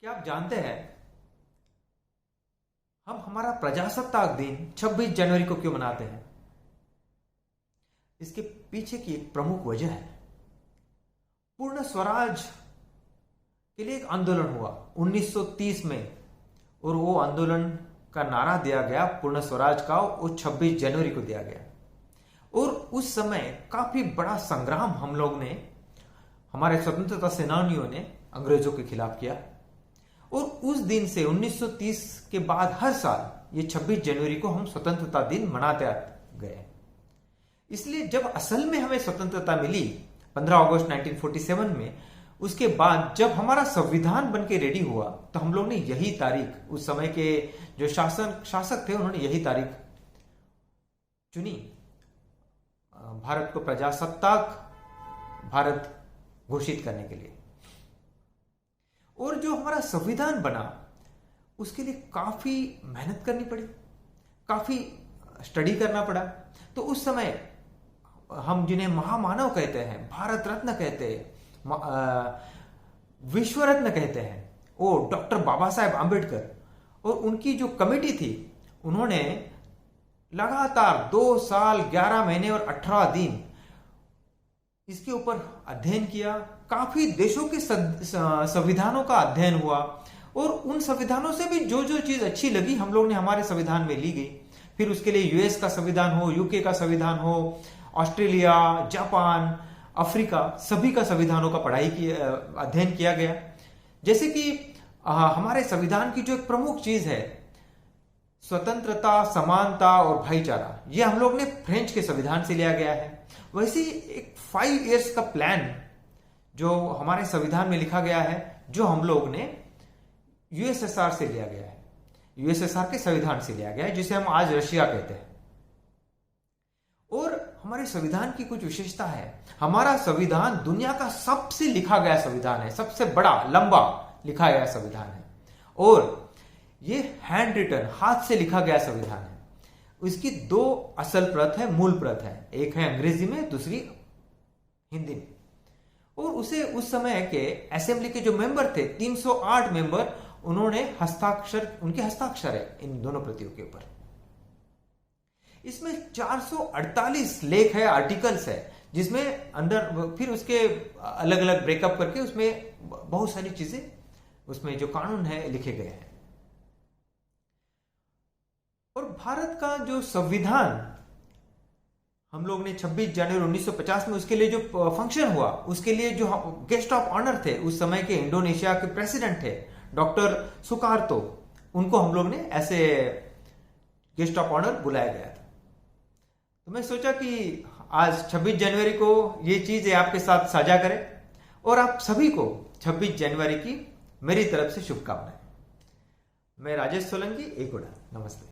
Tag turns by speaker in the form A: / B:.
A: क्या आप जानते हैं हम हमारा प्रजासत्ताक दिन 26 जनवरी को क्यों मनाते हैं? इसके पीछे की एक प्रमुख वजह है। पूर्ण स्वराज के लिए एक आंदोलन हुआ 1930 में, और वो आंदोलन का नारा दिया गया पूर्ण स्वराज का, वो 26 जनवरी को दिया गया। और उस समय काफी बड़ा संग्राम हम लोग ने, हमारे स्वतंत्रता सेनानियों ने अंग्रेजों के खिलाफ किया। और उस दिन से 1930 के बाद हर साल ये 26 जनवरी को हम स्वतंत्रता दिन मनाते गए। इसलिए जब असल में हमें स्वतंत्रता मिली 15 अगस्त 1947 में, उसके बाद जब हमारा संविधान बन के रेडी हुआ, तो हम लोग ने यही तारीख, उस समय के जो शासक थे उन्होंने यही तारीख चुनी भारत को प्रजासत्ताक भारत घोषित करने के लिए। और जो हमारा संविधान बना उसके लिए काफी मेहनत करनी पड़ी, काफी स्टडी करना पड़ा। तो उस समय हम जिन्हें महामानव कहते हैं, भारत रत्न कहते हैं, विश्व रत्न कहते हैं, वो डॉक्टर बाबा साहेब आंबेडकर और उनकी जो कमेटी थी, उन्होंने लगातार 2 साल 11 महीने और 18 दिन इसके ऊपर अध्ययन किया। काफी देशों के संविधानों का अध्ययन हुआ, और उन संविधानों से भी जो जो चीज अच्छी लगी हम लोग ने हमारे संविधान में ली गई। फिर उसके लिए यूएस का संविधान हो, यूके का संविधान हो, ऑस्ट्रेलिया, जापान, अफ्रीका, सभी का संविधानों का अध्ययन किया गया। जैसे कि हमारे संविधान की जो एक प्रमुख चीज है, स्वतंत्रता, समानता और भाईचारा, ये हम लोग ने फ्रेंच के संविधान से लिया गया है। वैसे ही एक 5 इयर्स का प्लान जो हमारे संविधान में लिखा गया है, जो हम लोग ने यूएसएसआर से लिया गया है, यूएसएसआर के संविधान से लिया गया है, जिसे हम आज रशिया कहते हैं। और हमारे संविधान की कुछ विशेषता है। हमारा संविधान दुनिया का सबसे लिखा गया संविधान है, सबसे बड़ा लंबा लिखा गया संविधान है, और ये हैंड रिटन, हाथ से लिखा गया संविधान है। इसकी 2 असल प्रत है, मूल प्रत है, एक है अंग्रेजी में, दूसरी हिंदी में। और उसे उस समय के असेंबली के जो मेंबर थे, 308 मेंबर, उन्होंने उनके हस्ताक्षर है इन दोनों प्रतियों के ऊपर। इसमें 448 लेख है, आर्टिकल्स है, जिसमें अंदर फिर उसके अलग अलग ब्रेकअप करके उसमें बहुत सारी चीजें, उसमें जो कानून है लिखे गए हैं। और भारत का जो संविधान हम लोग ने 26 जनवरी 1950 में उसके लिए जो फंक्शन हुआ, उसके लिए जो गेस्ट ऑफ ऑनर थे, उस समय के इंडोनेशिया के प्रेसिडेंट थे डॉक्टर सुकार्तो, उनको हम लोग ने ऐसे गेस्ट ऑफ ऑनर बुलाया गया था। तो मैं सोचा कि आज 26 जनवरी को ये चीजें आपके साथ साझा करें, और आप सभी को 26 जनवरी की मेरी तरफ से शुभकामनाएं। मैं राजेश सोलंकी, एकोडा। नमस्ते।